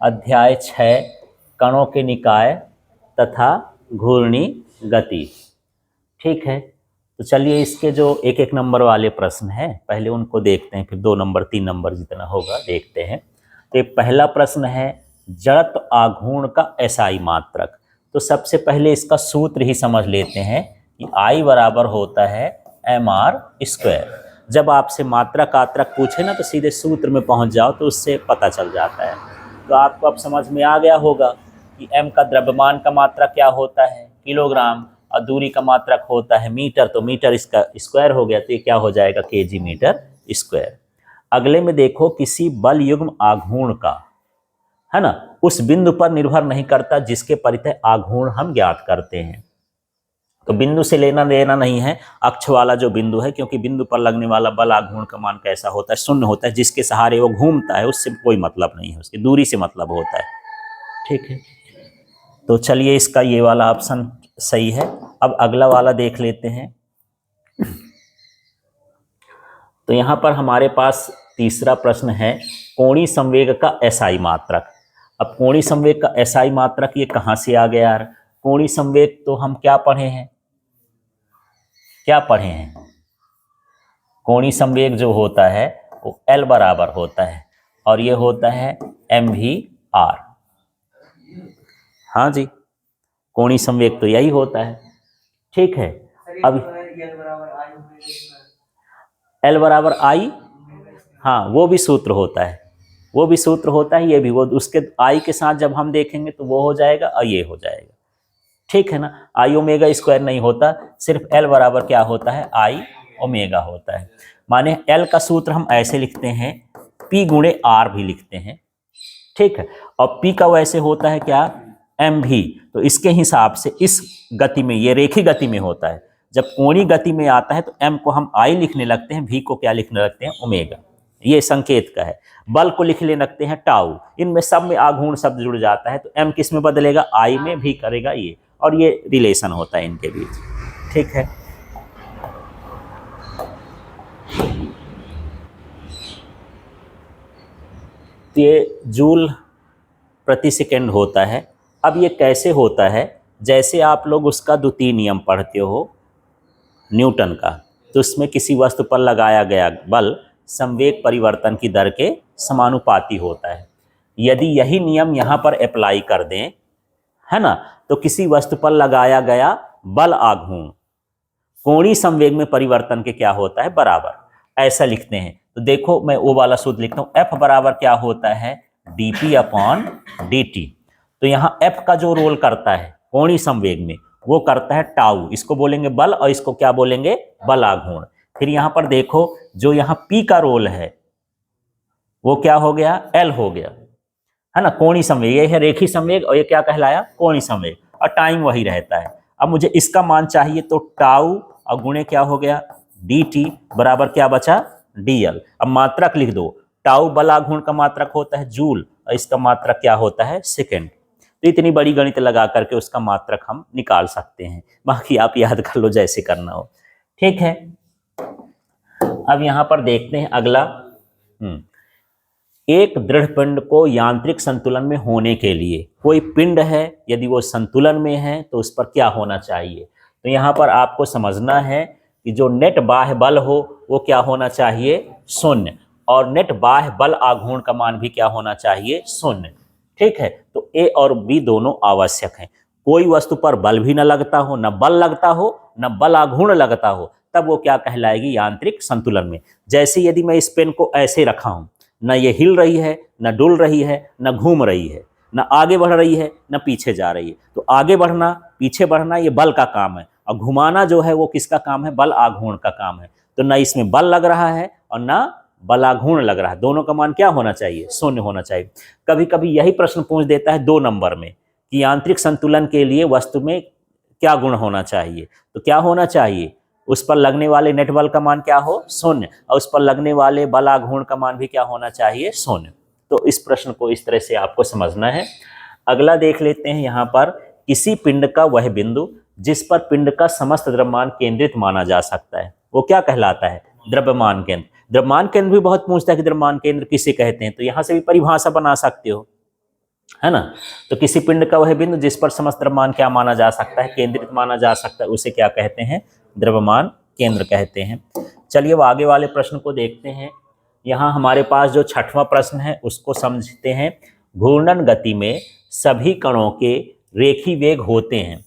अध्याय 6 कणों के निकाय तथा घूर्णी गति। ठीक है, तो चलिए इसके जो एक एक नंबर वाले प्रश्न हैं पहले उनको देखते हैं, फिर 2 नंबर 3 नंबर जितना होगा देखते हैं। तो एक पहला प्रश्न है जड़त्व आघूर्ण का एसआई मात्रक। तो सबसे पहले इसका सूत्र ही समझ लेते हैं कि आई बराबर होता है mr²। जब आपसे मात्रक आत्रक पूछे ना तो सीधे सूत्र में पहुंच जाओ तो उससे पता चल जाता है। तो आपको अब समझ में आ गया होगा कि m का द्रव्यमान का मात्रक क्या होता है किलोग्राम और दूरी का मात्रक होता है मीटर, तो मीटर इसका स्क्वायर हो गया, तो ये क्या हो जाएगा केजी मीटर स्क्वायर। अगले में देखो किसी बल युग्म आघूर्ण का, है ना, उस बिंदु पर निर्भर नहीं करता जिसके परितः आघूर्ण हम ज्ञात करते हैं। तो बिंदु से लेना देना नहीं है, अक्ष वाला जो बिंदु है, क्योंकि बिंदु पर लगने वाला बल आघूर्ण का मान कैसा होता है, शून्य होता है। जिसके सहारे वो घूमता है उससे कोई मतलब नहीं है, उसकी दूरी से मतलब होता है। ठीक है, तो चलिए इसका ये वाला ऑप्शन सही है। अब अगला वाला देख लेते हैं। तो यहां पर हमारे पास तीसरा प्रश्न है कोणीय संवेग का एसआई मात्रक। अब कोणीय संवेग का एसआई मात्रक ये कहां से आ गया यार? कोणीय संवेग तो हम क्या पढ़े हैं, कोणीय संवेग जो होता है वो L बराबर होता है और ये होता है mv/r। हाँ जी, कोणीय संवेग तो यही होता है। ठीक है, अब L बराबर I, हाँ वो भी सूत्र होता है, ये भी, वो उसके I के साथ जब हम देखेंगे तो वो हो जाएगा और ये हो जाएगा। ठीक है ना, आई ओमेगा स्क्वायर नहीं होता, सिर्फ L बराबर क्या होता है, आई ओमेगा होता है। माने L का सूत्र हम ऐसे लिखते हैं, P गुणे R भी लिखते हैं। ठीक है, और P का वैसे होता है क्या, mv। तो इसके हिसाब से इस गति में, ये रेखीय गति में होता है, जब कोणीय गति में आता है तो m को हम I लिखने लगते हैं, v को क्या लिखने लगते हैं, ओमेगा। ये संकेत का है। बल को लिखने लगते हैं टाउ। इनमें सब में आघूर्ण शब्द जुड़ जाता है तो m किस में बदलेगा, I में, भी करेगा ये, और ये रिलेशन होता है इनके बीच। ठीक है, ये जूल प्रति सेकेंड होता है। अब ये कैसे होता है, जैसे आप लोग उसका द्वितीय नियम पढ़ते हो न्यूटन का, तो उसमें किसी वस्तु पर लगाया गया बल संवेग परिवर्तन की दर के समानुपाती होता है। यदि यही नियम यहाँ पर अप्लाई कर दें, है ना, तो किसी वस्तु पर लगाया गया बल आघूर्ण कोणीय संवेग में परिवर्तन के क्या होता है, बराबर। ऐसा लिखते हैं। तो देखो मैं वो वाला सूत्र लिखता हूं, F बराबर क्या होता है, dp/dt। तो यहाँ F का जो रोल करता है कोणीय संवेग में वो करता है टाउ, इसको बोलेंगे बल और इसको क्या बोलेंगे, बल आघूर्ण। फिर यहाँ पर देखो जो यहाँ P का रोल है वो क्या हो गया, L हो गया, है ना। कोणीय संवेग ये है रेखीय संवेग और ये क्या कहलाया, कोणीय संवेग, और टाइम वही रहता है। अब मुझे इसका मान चाहिए तो टाउ और गुणे क्या हो गया, dt बराबर क्या बचा, dl। अब मात्रक लिख दो, टाउ बल आघूर्ण का मात्रक होता है जूल और इसका मात्रक क्या होता है, सेकेंड। तो इतनी बड़ी गणित लगा करके उसका मात्रक हम निकाल सकते हैं, बाकी आप याद कर लो जैसे करना हो। ठीक है, अब यहां पर देखते हैं अगला। एक दृढ़ पिंड को यांत्रिक संतुलन में होने के लिए, कोई पिंड है यदि वो संतुलन में है तो उस पर क्या होना चाहिए। तो यहाँ पर आपको समझना है कि जो नेट बाह्य बल हो वो क्या होना चाहिए, शून्य, और नेट बाह्य बल आघूर्ण का मान भी क्या होना चाहिए, शून्य। ठीक है, तो ए और बी दोनों आवश्यक हैं। कोई वस्तु पर बल भी न लगता हो, न बल लगता हो, न बल आघूर्ण लगता हो, तब वो क्या कहलाएगी, यांत्रिक संतुलन में। जैसे यदि मैं इस पेन को ऐसे रखा हूं, न ये हिल रही है, न डुल रही है, न घूम रही है, न आगे बढ़ रही है, न पीछे जा रही है, तो आगे बढ़ना पीछे बढ़ना ये बल का काम है, और घुमाना जो है वो किसका काम है, बल आघूर्ण का काम है। तो न इसमें बल लग रहा है और न बल आघूर्ण लग रहा है, दोनों का मान क्या होना चाहिए, शून्य होना चाहिए। कभी कभी यही प्रश्न पूछ देता है 2 नंबर में कि यांत्रिक संतुलन के लिए वस्तु में क्या गुण होना चाहिए। तो क्या होना चाहिए, उस पर लगने वाले नेट बल का मान क्या हो, शून्य, और उस पर लगने वाले बल आघूर्ण का मान भी क्या होना चाहिए, शून्य। तो इस प्रश्न को इस तरह से आपको समझना है। अगला देख लेते हैं, यहाँ पर किसी पिंड का वह बिंदु जिस पर पिंड का समस्त द्रव्यमान केंद्रित माना जा सकता है वो क्या कहलाता है, द्रव्यमान केंद्र। द्रव्यमान केंद्र भी बहुत पूछता है कि द्रव्यमान केंद्र किसे कहते हैं, तो यहाँ से भी परिभाषा बना सकते हो। है ना। तो किसी पिंड का वह बिंदु जिस पर समस्त द्रव्यमान क्या माना जा सकता है, केंद्रित माना जा सकता है, उसे क्या कहते हैं, द्रव्यमान केंद्र कहते हैं। चलिए वो आगे वाले प्रश्न को देखते हैं। यहाँ हमारे पास जो छठवां प्रश्न है उसको समझते हैं। घूर्णन गति में सभी कणों के रेखी वेग होते हैं,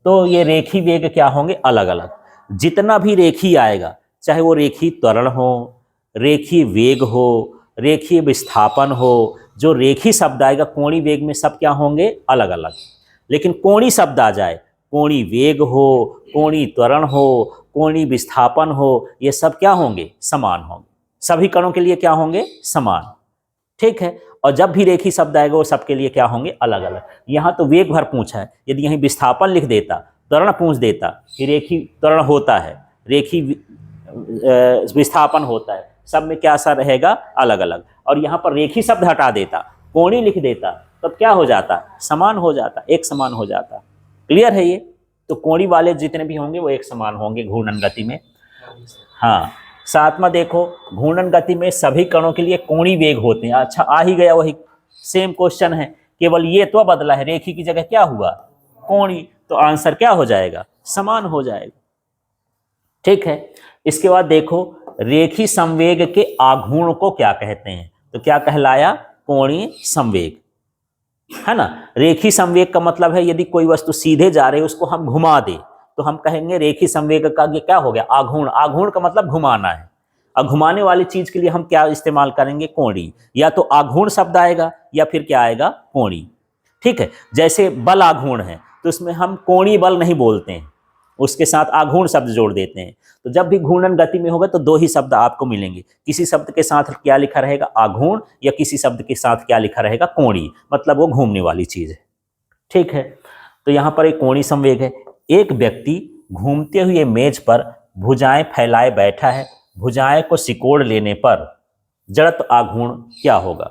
तो ये रेखी वेग क्या होंगे, अलग अलग। जितना भी रेखी आएगा, चाहे वो रेखी त्वरण हो, रेखी वेग हो, रेखी विस्थापन हो, जो रेखी शब्द आएगा कोणीय वेग में सब क्या होंगे, अलग अलग। लेकिन कोणीय शब्द आ जाए, कोणीय वेग हो, कोणीय त्वरण हो, कोणीय विस्थापन हो, ये सब क्या होंगे, समान होंगे। सभी कणों के लिए क्या होंगे, समान। ठीक है। और जब भी रेखी शब्द आएगा वो सबके लिए क्या होंगे, अलग अलग। यहाँ तो वेग भर पूछा है, यदि यहीं विस्थापन लिख देता, त्वरण पूछ देता कि रेखी त्वरण होता है, रेखी विस्थापन होता है, सब में क्या सा रहेगा, अलग अलग। और यहाँ पर रेखी शब्द हटा देता, कोणीय लिख देता, तब क्या हो जाता, समान हो जाता, एक समान हो जाता। क्लियर है ये। तो कोणीय वाले जितने भी होंगे वो एक समान होंगे घूर्णन गति में। हाँ, सातवां देखो, घूर्णन गति में सभी कणों के लिए कोणीय वेग होते हैं। अच्छा, आ ही गया वही सेम क्वेश्चन है, केवल ये तो बदला है, रेखी की जगह क्या हुआ, कोणीय, तो आंसर क्या हो जाएगा, समान हो जाएगा। ठीक है। इसके बाद देखो, रेखी संवेग के आघूर्ण को क्या कहते हैं, तो क्या कहलाया, कोणीय संवेग, है ना। रेखी संवेग का मतलब है यदि कोई वस्तु सीधे जा रही है उसको हम घुमा दे तो हम कहेंगे रेखी संवेग का ये क्या हो गया, आघूर्ण। आघूर्ण का मतलब घुमाना है। और घुमाने वाली चीज के लिए हम क्या इस्तेमाल करेंगे, कोणीय। या तो आघूर्ण शब्द आएगा या फिर क्या आएगा, कोणीय। ठीक है। जैसे बल आघूर्ण है तो उसमें हम कोणीय बल नहीं बोलते हैं, उसके साथ आघूर्ण शब्द जोड़ देते हैं। तो जब भी घूर्णन गति में होगा तो दो ही शब्द आपको मिलेंगे, किसी शब्द के साथ क्या लिखा रहेगा, आघूर्ण, या किसी शब्द के साथ क्या लिखा रहेगा, कोणीय, मतलब वो घूमने वाली चीज है। ठीक है। तो यहाँ पर एक कोणीय संवेग है। एक व्यक्ति घूमते हुए मेज पर भुजाएं फैलाए बैठा है, भुजाएं को सिकोड़ लेने पर जड़त्व आघूर्ण क्या होगा,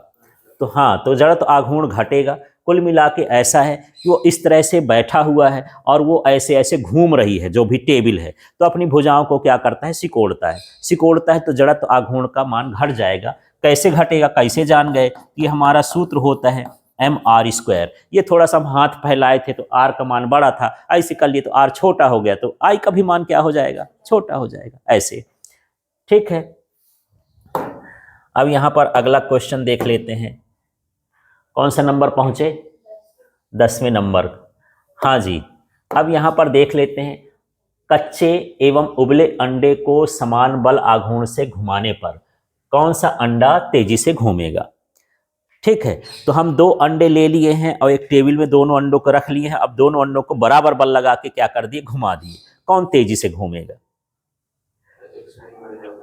तो हाँ, तो जड़त्व आघूर्ण घटेगा। कुल मिला के ऐसा है कि वो इस तरह से बैठा हुआ है और वो ऐसे ऐसे घूम रही है, जो भी टेबल है, तो अपनी भुजाओं को क्या करता है, सिकोड़ता है। सिकोड़ता है तो जड़त्व आघूर्ण का मान घट जाएगा। कैसे घटेगा, कैसे जान गए, कि हमारा सूत्र होता है mr²। ये थोड़ा सा हम हाथ फैलाए थे तो r का मान बड़ा था, ऐसे कर लिए तो r छोटा हो गया, तो i का भी मान क्या हो जाएगा, छोटा हो जाएगा, ऐसे। ठीक है। अब यहाँ पर अगला क्वेश्चन देख लेते हैं। कौन सा नंबर पहुंचे, 10वें नंबर। हाँ जी। अब यहाँ पर देख लेते हैं, कच्चे एवं उबले अंडे को समान बल आघूर्ण से घुमाने पर कौन सा अंडा तेजी से घूमेगा। ठीक है। तो हम दो अंडे ले लिए हैं और एक टेबल में दोनों अंडों को रख लिए हैं। अब दोनों अंडों को बराबर बल लगा के क्या कर दिए, घुमा दिए। कौन तेजी से घूमेगा।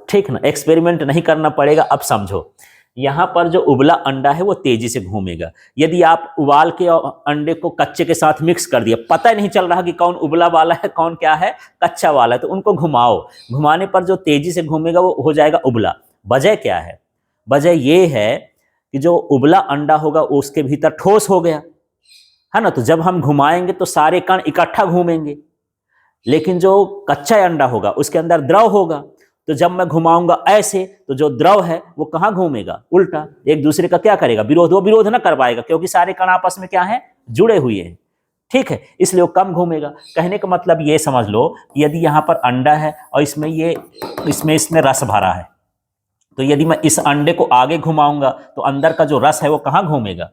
ठीक ना, एक्सपेरिमेंट नहीं करना पड़ेगा। अब समझो, यहां पर जो उबला अंडा है वो तेजी से घूमेगा। यदि आप उबाल के अंडे को कच्चे के साथ मिक्स कर दिया, पता ही नहीं चल रहा कि कौन उबला वाला है कौन क्या है कच्चा वाला है, तो उनको घुमाओ, घुमाने पर जो तेजी से घूमेगा वो हो जाएगा उबला। वजह क्या है, वजह ये है कि जो उबला अंडा होगा उसके भीतर ठोस हो गया है ना, तो जब हम घुमाएंगे तो सारे कण इकट्ठा घूमेंगे। लेकिन जो कच्चा अंडा होगा उसके अंदर द्रव होगा, तो जब मैं घुमाऊंगा ऐसे तो जो द्रव है वो कहाँ घूमेगा, उल्टा, एक दूसरे का क्या करेगा, विरोध। वो विरोध ना कर पाएगा क्योंकि सारे कण आपस में क्या है, जुड़े हुए हैं। ठीक है, इसलिए वो कम घूमेगा। कहने का मतलब ये समझ लो कि यदि यहाँ पर अंडा है और इसमें रस भरा है, तो यदि मैं इस अंडे को आगे घुमाऊंगा तो अंदर का जो रस है वो कहाँ घूमेगा,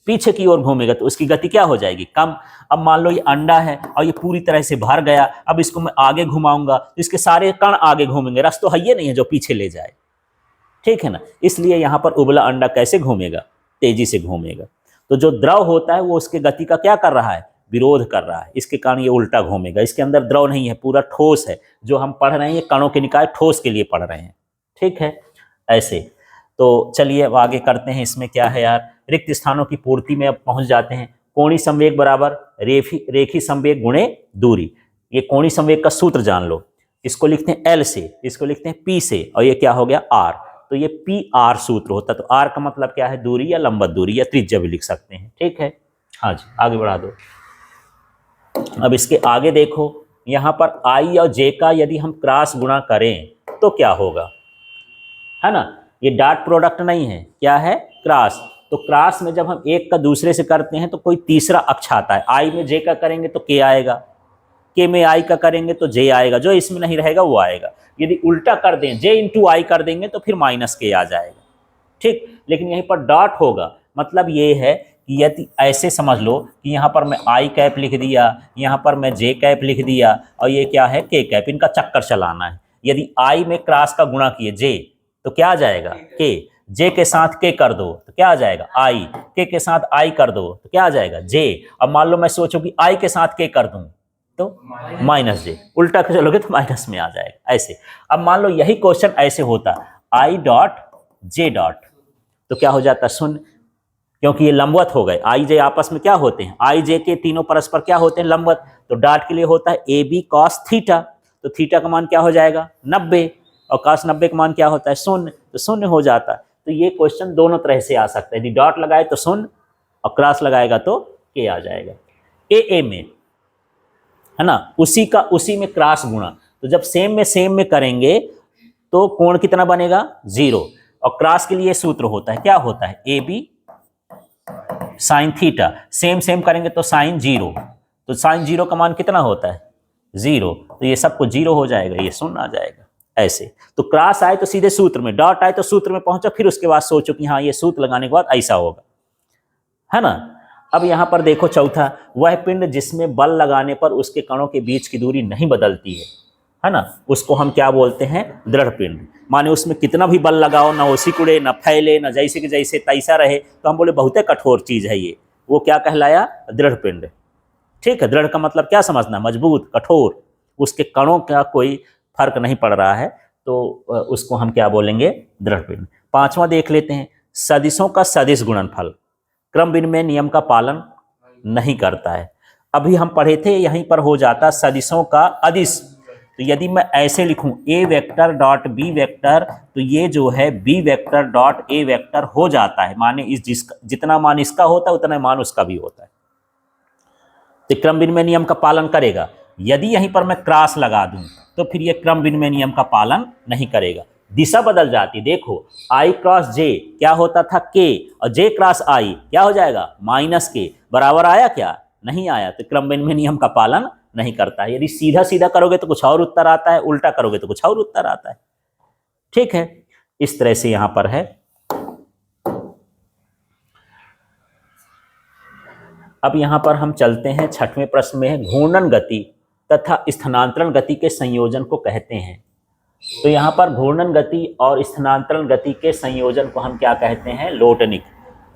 पीछे की ओर घूमेगा, तो उसकी गति क्या हो जाएगी, कम। अब मान लो ये अंडा है और ये पूरी तरह से भर गया, अब इसको मैं आगे घुमाऊंगा तो इसके सारे कण आगे घूमेंगे, रस तो है ये नहीं है जो पीछे ले जाए। ठीक है ना, इसलिए यहाँ पर उबला अंडा कैसे घूमेगा, तेजी से घूमेगा। तो जो द्रव होता है वो उसके गति का क्या कर रहा है, विरोध कर रहा है, इसके कारण ये उल्टा घूमेगा। इसके अंदर द्रव नहीं है, पूरा ठोस है। जो हम पढ़ रहे हैं ये कणों के निकाय ठोस के लिए पढ़ रहे हैं। ठीक है, ऐसे। तो चलिए अब आगे करते हैं। इसमें क्या है यार, रिक्त स्थानों की पूर्ति में अब पहुंच जाते हैं। कोणीय संवेग बराबर रेखी संवेग गुणे दूरी। ये कोणीय संवेग का सूत्र जान लो। इसको लिखते हैं L से, इसको लिखते हैं P से, और ये क्या हो गया R। तो ये PR सूत्र होता है। तो R का मतलब क्या है, दूरी या लंबवत दूरी या त्रिज्या भी लिख सकते हैं। ठीक है, हाँ जी, आगे बढ़ा दो। अब इसके आगे देखो, यहाँ पर I और J का यदि हम क्रॉस गुणा करें तो क्या होगा, है ना। ये डॉट प्रोडक्ट नहीं है, क्या है, क्रॉस। तो क्रॉस में जब हम एक का दूसरे से करते हैं तो कोई तीसरा अक्ष आता है। आई में जे का करेंगे तो के आएगा, के में आई का करेंगे तो जे आएगा, जो इसमें नहीं रहेगा वो आएगा। यदि उल्टा कर दें, जे इंटू आई कर देंगे तो फिर माइनस के आ जाएगा, ठीक। लेकिन यहीं पर डॉट होगा, मतलब ये है कि यदि ऐसे समझ लो कि यहाँ पर मैं आई कैप लिख दिया, यहाँ पर मैं जे कैप लिख दिया, और ये क्या है के कैप, इनका चक्कर चलाना है। यदि आई में क्रॉस का गुणा किए जे तो क्या आ जाएगा के, जे के साथ के कर दो तो क्या आ जाएगा आई, के साथ आई कर दो तो क्या आ जाएगा जे। अब मान लो मैं सोचूं कि आई के साथ के कर दूं तो माइनस जे, उल्टा के चलोगे तो माइनस में आ जाएगा ऐसे। अब मान लो यही क्वेश्चन ऐसे होता आई डॉट जे डॉट, तो क्या हो जाता शून्य, क्योंकि ये लंबवत हो गए। आई जे आपस में क्या होते हैं, आई जे के तीनों परस्पर क्या होते हैं लंबवत, तो डॉट के लिए होता है ए बी कॉस थीटा, तो थीटा का मान क्या हो जाएगा 90, और कॉस 90 का मान क्या होता है शून्य, तो शून्य हो जाता है। तो ये क्वेश्चन दोनों तरह से आ सकता है, यदि डॉट लगाए तो शून्य और क्रॉस लगाएगा तो के आ जाएगा। ए में है ना, उसी में क्रॉस गुणा, तो जब सेम में करेंगे तो कोण कितना बनेगा 0, और क्रॉस के लिए सूत्र होता है, क्या होता है A B sine theta, same करेंगे तो साइन 0, तो साइन 0 का मान कितना होता है 0, तो ये सब कुछ 0 हो जाएगा, ये शून्य आ जाएगा ऐसे। तो क्रॉस आए तो सीधे सूत्र में, डॉट आए तो सूत्र में पहुंचो, फिर उसके बाद सोचो कि हाँ ये सूत्र लगाने के बाद ऐसा होगा, है ना। अब यहां पर देखो चौथा, वह पिंड जिसमें बल लगाने पर उसके कणों के बीच की दूरी नहीं बदलती है ना, उसको हम क्या बोलते हैं दृढ़ पिंड। माने उसमें कितना भी बल लगाओ ना वो सिकुड़े ना फैले ना जैसे कि जैसे तैसा रहे, तो हम बोले बहुत कठोर चीज है ये, वो क्या कहलाया दृढ़ पिंड, ठीक है। दृढ़ का मतलब क्या समझना, मजबूत कठोर, उसके कणों का कोई फर्क नहीं पड़ रहा है, तो उसको हम क्या बोलेंगे दृढ़ पिंड। पांचवा देख लेते हैं, सदिशों का सदिश गुणनफल क्रम विनिमय नियम का पालन नहीं करता है। अभी हम पढ़े थे यहीं पर हो जाता सदिशों का अदिश, तो यदि मैं ऐसे लिखूं A vector dot B vector, तो ये जो है B vector dot A vector हो जाता है, माने जितना मान इसका होता है उतना मान उसका भी होता है, तो क्रम विनिमय नियम का पालन करेगा। यदि यहीं पर मैं क्रॉस लगा दूं तो फिर ये क्रम विनिमय नियम का पालन नहीं करेगा, दिशा बदल जाती। देखो आई क्रॉस जे क्या होता था के, और जे क्रॉस आई क्या हो जाएगा माइनस के, बराबर आया क्या नहीं आया, तो क्रम विनिमय नियम का पालन नहीं करता है। यदि सीधा सीधा करोगे तो कुछ और उत्तर आता है, उल्टा करोगे तो कुछ और उत्तर आता है, ठीक है। इस तरह से यहां पर है। अब यहां पर हम चलते हैं छठवें प्रश्न में, घूर्णन गति तथा स्थानांतरण गति के संयोजन को कहते हैं। तो यहां पर घूर्णन गति और स्थानांतरण गति के संयोजन को हम क्या कहते हैं लोटनिक।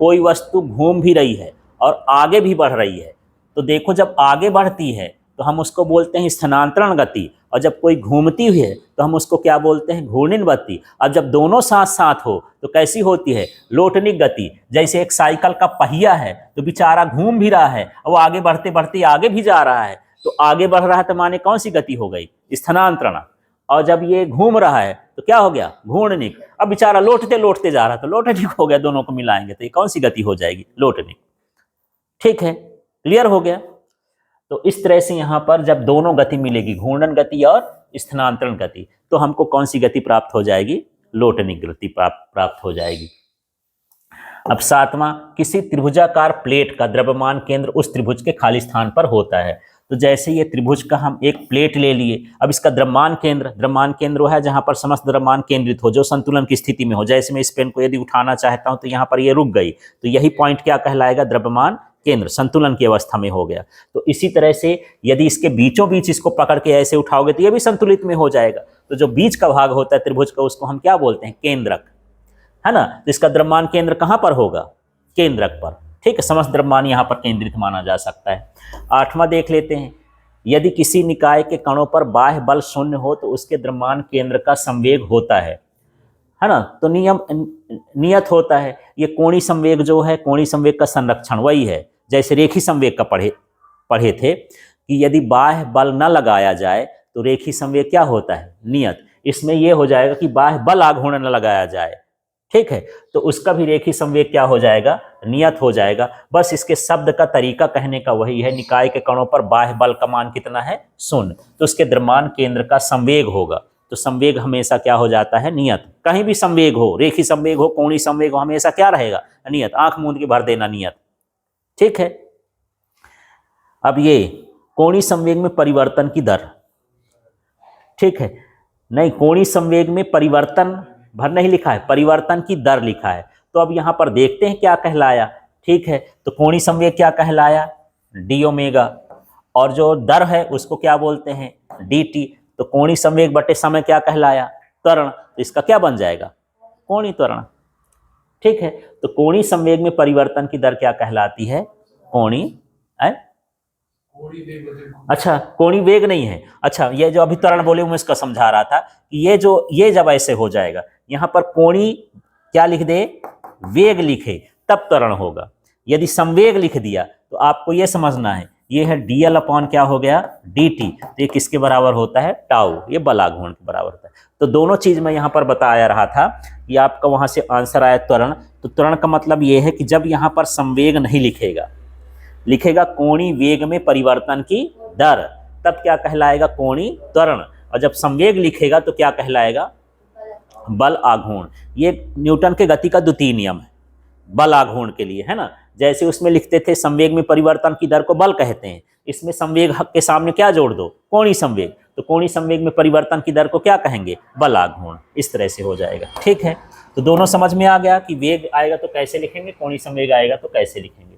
कोई वस्तु घूम भी रही है और आगे भी बढ़ रही है, तो देखो जब आगे बढ़ती है तो हम उसको बोलते हैं स्थानांतरण गति, और जब कोई घूमती हुई है तो हम उसको क्या बोलते हैं घूर्णन गति। अब जब दोनों साथ साथ हो तो कैसी होती है लोटनिक गति। जैसे एक साइकिल का पहिया है तो बेचारा घूम भी रहा है और वो आगे बढ़ते बढ़ते आगे भी जा रहा है, तो आगे बढ़ रहा है तो माने कौन सी गति हो गई स्थानांतरण, और जब ये घूम रहा है तो क्या हो गया घूर्णनिक। अब बेचारा लौटते लौटते जा रहा है तो लोटनिक हो गया, दोनों को मिलाएंगे तो ये कौन सी गति हो जाएगी लोटनिक, ठीक है। क्लियर हो गया। तो इस तरह से यहां पर जब दोनों गति मिलेगी घूर्णन गति और स्थानांतरण गति, तो हमको कौन सी गति प्राप्त हो जाएगी लोटनिक गति प्राप्त हो जाएगी। अब सातवां, किसी त्रिभुजाकार प्लेट का द्रव्यमान केंद्र उस त्रिभुज के खाली स्थान पर होता है। तो जैसे ये त्रिभुज का हम एक प्लेट ले लिए, अब इसका द्रव्यमान केंद्र वो है जहां पर समस्त द्रव्यमान केंद्रित हो, जो संतुलन की स्थिति में हो। जैसे मैं इस पेन को यदि उठाना चाहता हूं तो यहाँ पर ये रुक गई, तो यही पॉइंट क्या कहलाएगा द्रव्यमान केंद्र, संतुलन की अवस्था में हो गया। तो इसी तरह से यदि इसके बीचों बीच इसको पकड़ के ऐसे उठाओगे तो ये भी संतुलित में हो जाएगा। तो जो बीच का भाग होता है त्रिभुज का उसको हम क्या बोलते हैं केंद्रक, है ना। तो इसका द्रव्यमान केंद्र कहां पर होगा केंद्रक पर, ठीक है। समस्त द्रव्यमान यहां पर केंद्रित माना जा सकता है। आठवां देख लेते हैं, यदि किसी निकाय के कणों पर बाह्य बल शून्य हो तो उसके द्रव्यमान केंद्र का संवेग होता है ना। तो नियत होता है। ये कोणीय संवेग जो है, कोणीय संवेग का संरक्षण वही है जैसे रेखी संवेग का पढ़े थे कि यदि बाह्य बल न लगाया जाए तो रेखी संवेग क्या होता है नियत। इसमें यह हो जाएगा कि बाह्य बल आघूर्ण न लगाया जाए, ठीक है, तो उसका भी रेखी संवेग क्या हो जाएगा नियत हो जाएगा। बस इसके शब्द का तरीका कहने का वही है, निकाय के कणों पर बाह्य बल का मान कितना है शून्य, तो उसके द्रव्यमान केंद्र का संवेग होगा। तो संवेग हमेशा क्या हो जाता है, नियत। कहीं भी संवेग हो, रेखी संवेग हो, कोणीय संवेग हो, हमेशा क्या रहेगा, नियत। आंख मूंद के भर देना नियत, ठीक है। अब ये कोणीय संवेग में परिवर्तन की दर, ठीक है, नहीं कोणीय संवेग में परिवर्तन भर नहीं लिखा है, परिवर्तन की दर लिखा है। तो अब यहां पर देखते हैं क्या कहलाया, ठीक है। तो कोणीय संवेग क्या कहलाया, डी ओमेगा, और जो दर है उसको क्या बोलते हैं, डी टी। तो कोणीय संवेग बटे समय क्या कहलाया, त्वरण। तो इसका क्या बन जाएगा, कोणीय त्वरण, ठीक है। तो कोणीय संवेग में परिवर्तन की दर क्या कहलाती है, कोणीय, अच्छा कोणीय वेग नहीं है। अच्छा ये जो अभी त्वरण बोले मैं इसका समझा रहा था कि ये जब ऐसे हो जाएगा, यहां पर कोणीय क्या लिख दे, वेग लिखे तब त्वरण होगा। यदि संवेग लिख दिया तो आपको यह समझना है ये है dl अपॉन क्या हो गया, dt। तो ये किसके बराबर होता है, टाउ, ये बल आघूर्ण के बराबर होता है। तो दोनों चीज मैं यहाँ पर बताया रहा था कि आपका वहां से आंसर आया त्वरण। तो त्वरण का मतलब ये है कि जब यहाँ पर संवेग नहीं लिखेगा, लिखेगा कोणीय वेग में परिवर्तन की दर, तब क्या कहलाएगा, कोणीय त्वरण। और जब संवेग लिखेगा तो क्या कहलाएगा, बल आघूर्ण। ये न्यूटन के गति का द्वितीय नियम है बल आघूर्ण के लिए, है ना। जैसे उसमें लिखते थे संवेग में परिवर्तन की दर को बल कहते हैं, इसमें संवेग के सामने क्या जोड़ दो, कोणीय संवेग। तो कोणीय संवेग में परिवर्तन की दर को क्या कहेंगे, बल आघूर्ण। इस तरह से हो जाएगा, ठीक है। तो दोनों समझ में आ गया कि वेग आएगा तो कैसे लिखेंगे, कोणीय संवेग आएगा तो कैसे लिखेंगे।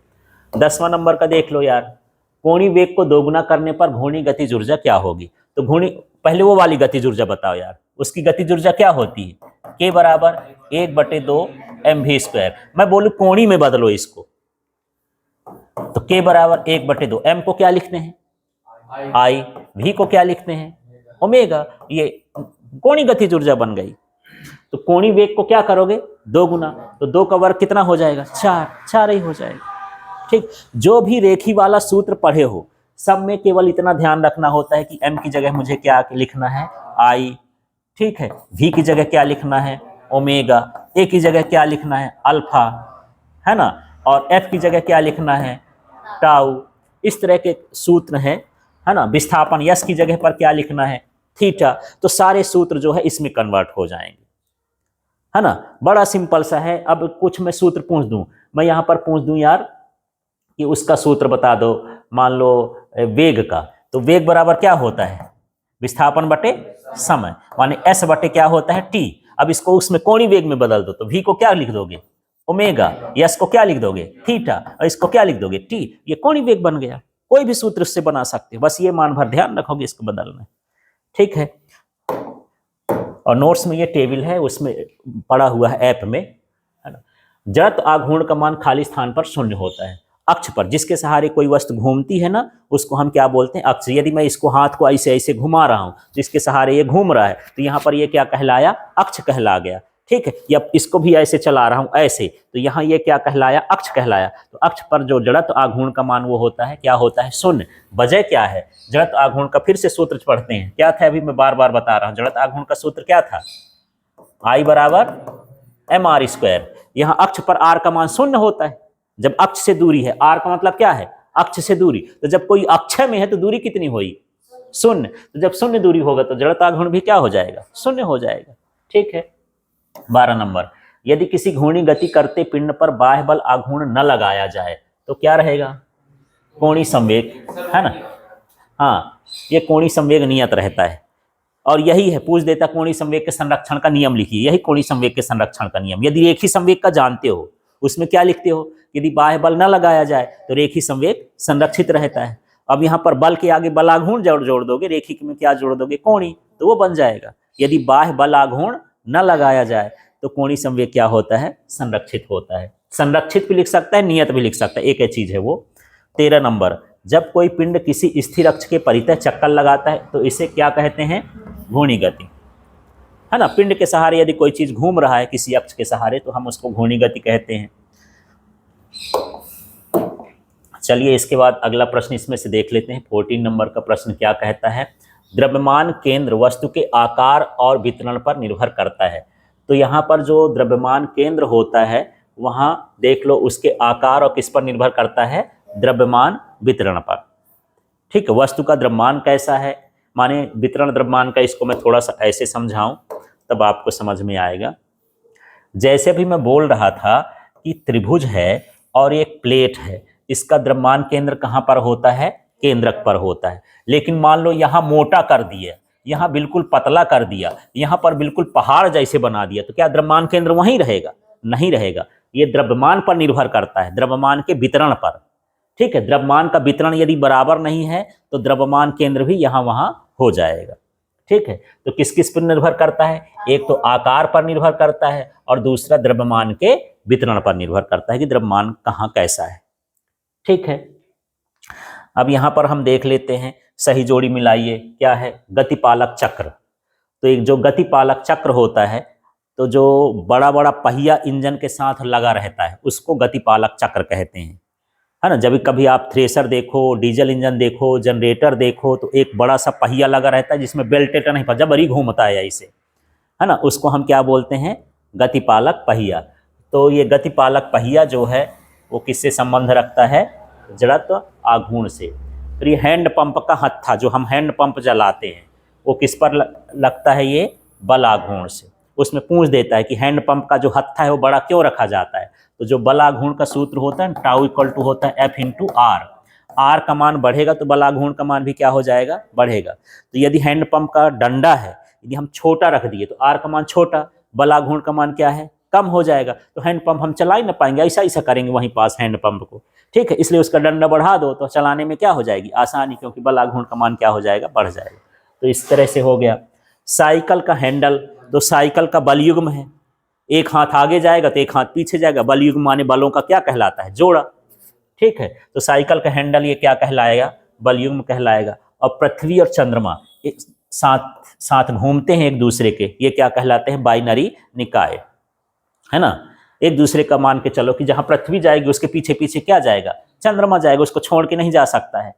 10वां नंबर का देख लो यार, कोणीय वेग को दोगुना करने पर घूर्णी गतिज ऊर्जा क्या होगी। तो घूर्णी, पहले वो वाली गतिज ऊर्जा बताओ यार, उसकी गतिज ऊर्जा क्या होती है, k बराबर 1/2 mv²। मैं बोलूं कोणीय में बदलो इसको, तो k बराबर 1/2, m को क्या लिखते हैं I, v को क्या लिखते हैं ओमेगा। ये कोणीय गतिज ऊर्जा बन गई। तो कोणीय वेग को क्या करोगे, 2 गुना, तो 2 का वर्ग कितना हो जाएगा, 4 ही हो जाएगा, ठीक। जो भी रेखी वाला सूत्र पढ़े हो सब में केवल इतना ध्यान रखना होता है कि m की जगह मुझे क्या लिखना है, I, ठीक है। v की जगह क्या लिखना है, ओमेगा। a की जगह क्या लिखना है, अल्फा, है ना। और f की जगह क्या लिखना है, टाउ। इस तरह के सूत्र हैं, है ना। विस्थापन यस की जगह पर क्या लिखना है, थीटा। तो सारे सूत्र जो है इसमें कन्वर्ट हो जाएंगे, है ना। बड़ा सिंपल सा है। अब कुछ मैं सूत्र पूछ दूं, मैं यहां पर पूछ दूं यार कि उसका सूत्र बता दो, मान लो वेग का। तो वेग बराबर क्या होता है, विस्थापन बटे समय, माने s बटे क्या होता है, t। अब इसको उसमें कोणीय वेग में बदल दो, तो v को क्या लिख दोगे, ओमेगा। यस को क्या लिख दोगे, थीटा, और इसको क्या लिख दोगे, t। ये कोणीय वेग बन गया। कोई भी सूत्र उससे बना सकते हो, बस ये मान भर ध्यान रखोगे इसको बदलना, ठीक है। और नोट्स में ये टेबल है, उसमें पड़ा हुआ है ऐप में, है ना। जड़त्व आघूर्ण का मान खाली स्थान पर शून्य होता है। अक्ष पर जिसके सहारे कोई वस्तु घूमती है ना, उसको हम क्या बोलते हैं, अक्ष। यदि मैं इसको हाथ को ऐसे ऐसे घुमा रहा हूं, जिसके सहारे ये घूम रहा है, तो यहाँ पर ये क्या कहलाया, अक्ष कहला गया, ठीक है। या इसको भी ऐसे चला रहा हूं ऐसे, तो यहाँ ये क्या कहलाया, अक्ष कहलाया। तो अक्ष पर जो जड़त्व आघूर्ण का मान वो होता है, क्या होता है, शून्य। वजह क्या है, जड़त्व आघूर्ण का फिर से सूत्र पढ़ते हैं, क्या था, अभी मैं बार बार बता रहा हूं। जड़त्व आघूर्ण का सूत्र क्या था, I बराबर mr²। यहाँ अक्ष पर r का मान शून्य होता है जब अक्ष से दूरी है। r का मतलब क्या है, अक्ष से दूरी। तो जब कोई अक्षय में है तो दूरी कितनी हुई, शून्य। तो जब शून्य दूरी होगा तो जड़त्व आघूर्ण भी क्या हो जाएगा, शून्य हो जाएगा, ठीक है। 12 नंबर, यदि किसी घूर्णी गति करते पिंड पर बाह्य बल आघूर्ण न लगाया जाए तो क्या रहेगा, कोणीय संवेग, है ना। हाँ, ये कोणीय संवेग नियत रहता है। और यही है, पूछ देता कोणीय संवेग के संरक्षण का नियम लिखिए, यही कोणीय संवेग के संरक्षण का नियम। यदि रेखी संवेग का जानते हो, उसमें क्या लिखते हो, यदि बाह्य बल न लगाया जाए तो रेखी संवेग संरक्षित रहता है। अब यहाँ पर बल के आगे बल आघूर्ण जोड़ दोगे, रेखी में क्या जोड़ दोगे, कोणीय, तो वो बन जाएगा। यदि बाह्य बल आघूर्ण न लगाया जाए तो कोणीय संवेग क्या होता है, संरक्षित होता है। संरक्षित भी लिख सकता है, नियत भी लिख सकता है, एक ही चीज है वो। 13 नंबर, जब कोई पिंड किसी स्थिर अक्ष के परितः चक्कर लगाता है तो इसे क्या कहते हैं, घूर्णी गति, है ना। पिंड के सहारे यदि कोई चीज घूम रहा है किसी अक्ष के सहारे तो हम उसको घूर्णी गति कहते हैं। चलिए इसके बाद अगला प्रश्न इसमें से देख लेते हैं। 14 नंबर का प्रश्न क्या कहता है, द्रव्यमान केंद्र वस्तु के आकार और वितरण पर निर्भर करता है। तो यहाँ पर जो द्रव्यमान केंद्र होता है वहाँ देख लो उसके आकार और किस पर निर्भर करता है, द्रव्यमान वितरण पर, ठीक है। वस्तु का द्रव्यमान कैसा है, माने वितरण द्रव्यमान का, इसको मैं थोड़ा सा ऐसे समझाऊं तब आपको समझ में आएगा। जैसे भी मैं बोल रहा था कि त्रिभुज है और एक प्लेट है, इसका द्रव्यमान केंद्र कहाँ पर होता है? केंद्रक पर होता है। लेकिन मान लो यहाँ मोटा कर दिया, यहाँ बिल्कुल पतला कर दिया, यहाँ पर बिल्कुल पहाड़ जैसे बना दिया, तो क्या द्रव्यमान केंद्र वहीं रहेगा? नहीं रहेगा। ये द्रव्यमान पर निर्भर करता है, द्रव्यमान के वितरण पर। ठीक है, द्रव्यमान का वितरण यदि बराबर नहीं है तो द्रव्यमान केंद्र भी यहाँ वहाँ हो जाएगा। ठीक है, तो किस किस पर निर्भर करता है? एक तो आकार पर निर्भर करता है और दूसरा द्रव्यमान के वितरण पर निर्भर करता है कि द्रव्यमान कहाँ कैसा है। ठीक है, अब यहाँ पर हम देख लेते हैं, सही जोड़ी मिलाइए। क्या है? गतिपालक चक्र। तो एक जो गतिपालक चक्र होता है, तो जो बड़ा बड़ा पहिया इंजन के साथ लगा रहता है उसको गतिपालक चक्र कहते हैं, है ना। जब कभी आप थ्रेसर देखो, डीजल इंजन देखो, जनरेटर देखो, तो एक बड़ा सा पहिया लगा रहता है जिसमें बेल्टेटर नहीं पर जबरी घूमता है ऐसे, है ना, उसको हम क्या बोलते हैं? गतिपालक पहिया। तो ये गतिपालक पहिया जो है वो किससे संबंध रखता है? जड़त्व आघूर्ण से। फिर ये हैंड पंप का हत्था, जो हम हैंड पंप जलाते हैं, वो किस पर लगता है? ये बल आघूर्ण से। उसमें पूछ देता है कि हैंड पंप का जो हत्था है वो बड़ा क्यों रखा जाता है? तो जो बल आघूर्ण का सूत्र होता है, टाउ इक्वल टू होता है F इंटू आर। आर का मान बढ़ेगा तो बल आघूर्ण का मान भी क्या हो जाएगा? बढ़ेगा। तो यदि हैंड पंप का डंडा है, यदि हम छोटा रख दिए तो आर का मान छोटा, बल आघूर्ण का मान क्या है? कम हो जाएगा। तो हैंड पंप हम चला ही ना पाएंगे, ऐसा ऐसा करेंगे वहीं पास हैंड पंप को। ठीक है, इसलिए उसका डंडा बढ़ा दो तो चलाने में क्या हो जाएगी? आसानी, क्योंकि बल आघूर्ण का मान क्या हो जाएगा? बढ़ जाएगा। तो इस तरह से हो गया। साइकिल का हैंडल, तो साइकिल का बल युग्म है, एक हाथ आगे जाएगा तो एक हाथ पीछे जाएगा। बल युग्म माने बलों का क्या कहलाता है? जोड़ा। ठीक है, तो साइकिल का हैंडल ये क्या कहलाएगा? बल युग्म कहलाएगा। और पृथ्वी और चंद्रमा एक साथ साथ घूमते हैं एक दूसरे के, ये क्या कहलाते हैं? बाइनरी निकाय, है ना। एक दूसरे का मान के चलो कि जहां पृथ्वी जाएगी उसके पीछे पीछे क्या जाएगा? चंद्रमा जाएगा, उसको छोड़ के नहीं जा सकता है।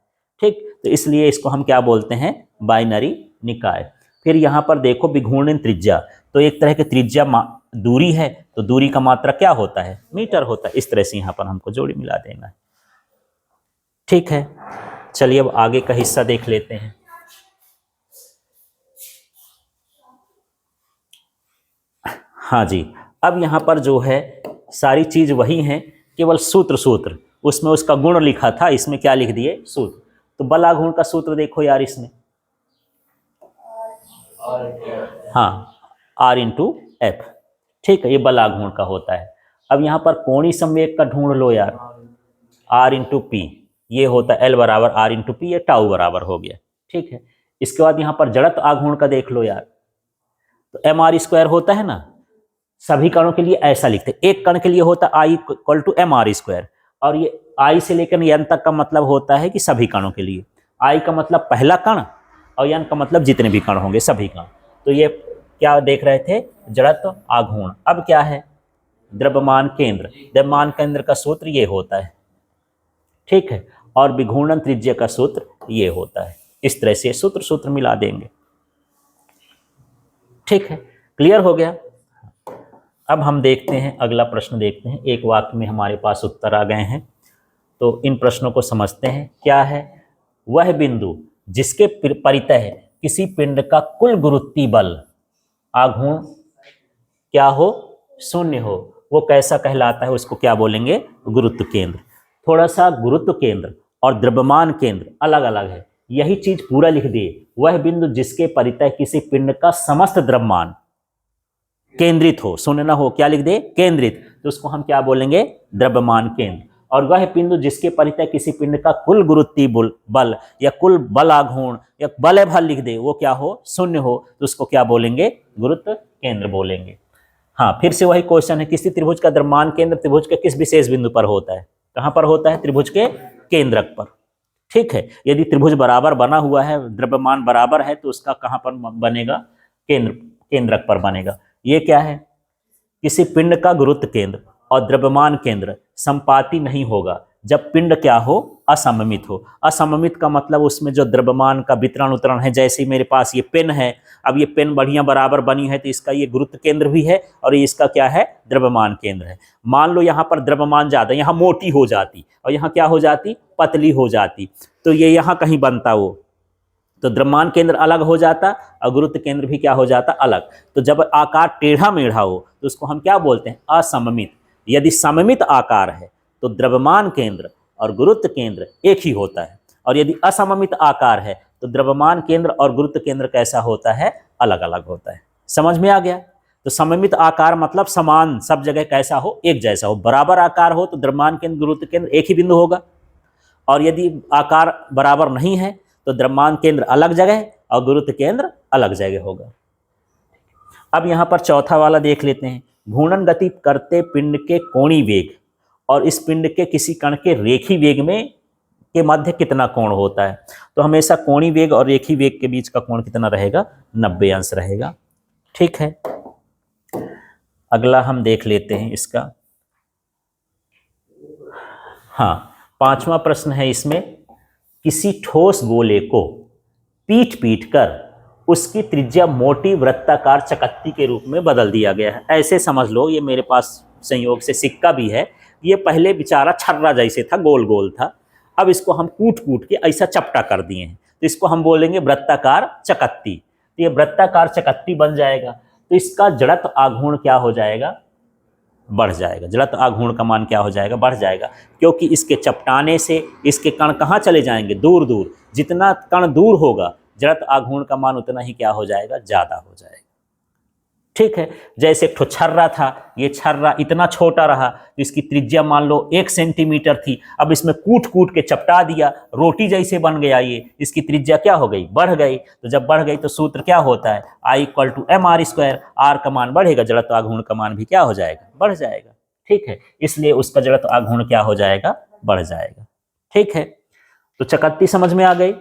ठीक, तो इसलिए इसको हम क्या बोलते हैं? बाइनरी निकाय। फिर यहाँ पर देखो विघूर्णन त्रिज्या, तो एक तरह की त्रिज्या दूरी है, तो दूरी का मात्रा क्या होता है? मीटर होता है। इस तरह से यहाँ पर हमको जोड़ी मिला देना है। ठीक है, चलिए अब आगे का हिस्सा देख लेते हैं। हाँ जी, अब यहाँ पर जो है सारी चीज वही है, केवल सूत्र उसमें उसका गुण लिखा था, इसमें क्या लिख दिए? सूत्र। तो बल आघूर्ण का सूत्र देखो यार इसमें, हाँ, R इंटू एफ। ठीक है, ये बल आघूर्ण का होता है। अब यहाँ पर कोणीय संवेग का ढूंढ लो यार, R इंटू पी, ये होता है L बराबर R इंटू पी, ये टाउ बराबर हो गया। ठीक है, इसके बाद यहाँ पर जड़त्व आघूर्ण का देख लो यार, तो mr स्क्वायर होता है ना, सभी कणों के लिए ऐसा लिखते हैं। एक कण के लिए होता है I equal to mr square, और ये I से लेकर n तक का मतलब होता है कि सभी कणों के लिए। I का मतलब पहला कण और n का मतलब जितने भी कण होंगे सभी कण। तो ये क्या देख रहे थे? जड़त्व आघूर्ण। अब क्या है? द्रव्यमान केंद्र। द्रव्यमान केंद्र का सूत्र ये होता है। ठीक है, और विघूर्णन त्रिज्या का सूत्र ये होता है। इस तरह से सूत्र मिला देंगे। ठीक है, क्लियर हो गया। अब हम देखते हैं, अगला प्रश्न देखते हैं। एक वाक्य में हमारे पास उत्तर आ गए हैं, तो इन प्रश्नों को समझते हैं। क्या है? वह बिंदु जिसके परितः किसी पिंड का कुल गुरुत्वीय बल आघूर्ण क्या हो? शून्य हो, वो कैसा कहलाता है? उसको क्या बोलेंगे? गुरुत्व केंद्र। थोड़ा सा गुरुत्व केंद्र और द्रव्यमान केंद्र अलग अलग है, यही चीज पूरा लिख दिए। वह बिंदु जिसके परितः किसी पिंड का समस्त द्रव्यमान केंद्रित हो, शून्य न हो, क्या लिख दे? केंद्रित। तो उसको हम क्या बोलेंगे? द्रव्यमान केंद्र। और वह बिंदु जिसके परितः किसी पिंड का कुल गुरुत्वीय बल या कुल बल आघूर्ण या बल बल लिख दे, वो क्या हो? शून्य हो, तो उसको क्या बोलेंगे? गुरुत्व केंद्र बोलेंगे। हाँ, फिर से वही क्वेश्चन है, किसी त्रिभुज का द्रव्यमान केंद्र त्रिभुज के किस विशेष बिंदु पर होता है? कहां पर होता है? त्रिभुज के केंद्रक पर। ठीक है, यदि त्रिभुज बराबर बना हुआ है, द्रव्यमान बराबर है, तो उसका कहां पर बनेगा? केंद्रक पर बनेगा। ये क्या है? किसी पिंड का गुरुत्व केंद्र और द्रव्यमान केंद्र संपाती नहीं होगा जब पिंड क्या हो? असममित हो। असममित का मतलब उसमें जो द्रव्यमान का वितरण उतरण है, जैसे मेरे पास ये पेन है, अब ये पेन बढ़िया बराबर बनी है तो इसका ये गुरुत्व केंद्र भी है और ये इसका क्या है? द्रव्यमान केंद्र है। मान लो यहाँ पर द्रव्यमान ज्यादा, यहाँ मोटी हो जाती और यहाँ क्या हो जाती? पतली हो जाती, तो ये यहाँ कहीं बनता वो तो द्रव्यमान केंद्र अलग हो जाता और गुरुत्व केंद्र भी क्या हो जाता, अलग। तो जब आकार टेढ़ा मेढ़ा हो तो उसको हम क्या बोलते हैं, असममित। यदि सममित आकार है तो द्रव्यमान केंद्र और गुरुत्व केंद्र एक ही होता है, और यदि असममित आकार है तो द्रव्यमान केंद्र और गुरुत्व केंद्र कैसा होता है, अलग अलग होता है। समझ में आ गया। तो सममित आकार मतलब समान, सब जगह कैसा हो, एक जैसा हो। बराबर आकार हो तो द्रव्यमान केंद्र गुरुत्व केंद्र एक ही बिंदु होगा, और यदि आकार बराबर नहीं है तो द्रव्यमान केंद्र अलग जगह और गुरुत्व केंद्र अलग जगह होगा। अब यहाँ पर चौथा वाला देख लेते हैं। घूर्णन गति करते पिंड के कोणीय वेग और इस पिंड के किसी कण के रेखीय वेग में के मध्य कितना कोण होता है। तो हमेशा कोणीय वेग और रेखीय वेग के बीच का कोण कितना रहेगा, 90 अंश रहेगा। ठीक है, अगला हम देख लेते हैं इसका। हाँ, 5वां प्रश्न है इसमें, किसी ठोस गोले को पीट पीट कर उसकी त्रिज्या मोटी वृत्ताकार चकत्ती के रूप में बदल दिया गया है। ऐसे समझ लो, ये मेरे पास संयोग से सिक्का भी है। ये पहले बेचारा छर्रा जैसे था, गोल गोल था, अब इसको हम कूट कूट के ऐसा चपटा कर दिए हैं, तो इसको हम बोलेंगे वृत्ताकार चकत्ती। तो ये वृत्ताकार चकत्ती बन जाएगा। तो इसका जड़त्व आघूर्ण क्या हो जाएगा, बढ़ जाएगा। जड़त्व आघूर्ण का मान क्या हो जाएगा, बढ़ जाएगा, क्योंकि इसके चपटाने से इसके कण कहाँ चले जाएंगे, दूर दूर। जितना कण दूर होगा जड़त्व आघूर्ण का मान उतना ही क्या हो जाएगा, ज़्यादा हो जाएगा। ठीक है, जैसे एक छर्रा था, ये छर्रा इतना छोटा रहा तो इसकी त्रिज्या मान लो 1 सेंटीमीटर थी, अब इसमें कूट कूट के चपटा दिया, रोटी जैसे बन गया ये, इसकी त्रिज्या क्या हो गई, बढ़ गई। तो जब बढ़ गई तो सूत्र क्या होता है, I = mr²। आर का मान बढ़ेगा, जड़त्व आघूर्ण का मान भी क्या हो जाएगा, बढ़ जाएगा। ठीक है, इसलिए उसका जड़त्व आघूर्ण क्या हो जाएगा, बढ़ जाएगा। ठीक है, तो चकत्ती समझ में आ गई।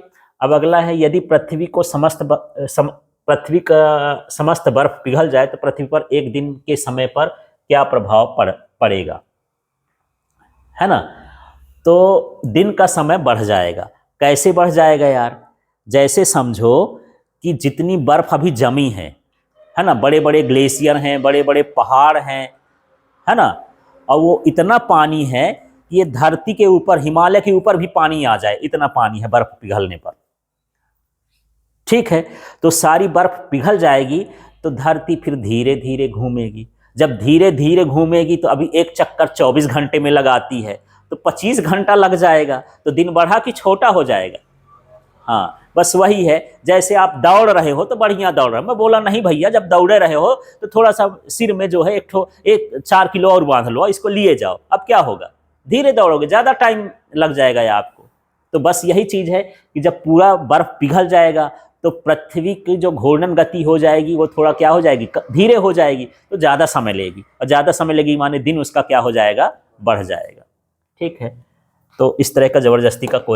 अब अगला है, यदि पृथ्वी का समस्त बर्फ पिघल जाए तो पृथ्वी पर एक दिन के समय पर क्या प्रभाव पड़ेगा, है ना। तो दिन का समय बढ़ जाएगा। कैसे बढ़ जाएगा यार, जैसे समझो कि जितनी बर्फ अभी जमी है ना, बड़े बड़े ग्लेशियर हैं, बड़े बड़े पहाड़ हैं, है ना, और वो इतना पानी है कि ये धरती के ऊपर, हिमालय के ऊपर भी पानी आ जाए, इतना पानी है बर्फ पिघलने पर। ठीक है, तो सारी बर्फ पिघल जाएगी तो धरती फिर धीरे धीरे घूमेगी। जब धीरे धीरे घूमेगी तो अभी एक चक्कर 24 घंटे में लगाती है, तो 25 घंटा लग जाएगा, तो दिन बढ़ा कि छोटा हो जाएगा। हाँ, बस वही है, जैसे आप दौड़ रहे हो तो बढ़िया दौड़ रहे हो। मैं बोला नहीं भैया, जब दौड़े रहे हो तो थोड़ा सा सिर में जो है एक 4 किलो और बांध लो, इसको लिए जाओ। अब क्या होगा, धीरे दौड़ोगे, ज़्यादा टाइम लग जाएगा आपको। तो बस यही चीज़ है कि जब पूरा बर्फ पिघल जाएगा तो पृथ्वी की जो घूर्णन गति हो जाएगी वो थोड़ा क्या हो जाएगी, धीरे हो जाएगी, तो ज़्यादा समय लेगी, और ज़्यादा समय लेगी माने दिन उसका क्या हो जाएगा, बढ़ जाएगा। ठीक है, तो इस तरह का ज़बरदस्ती का कोई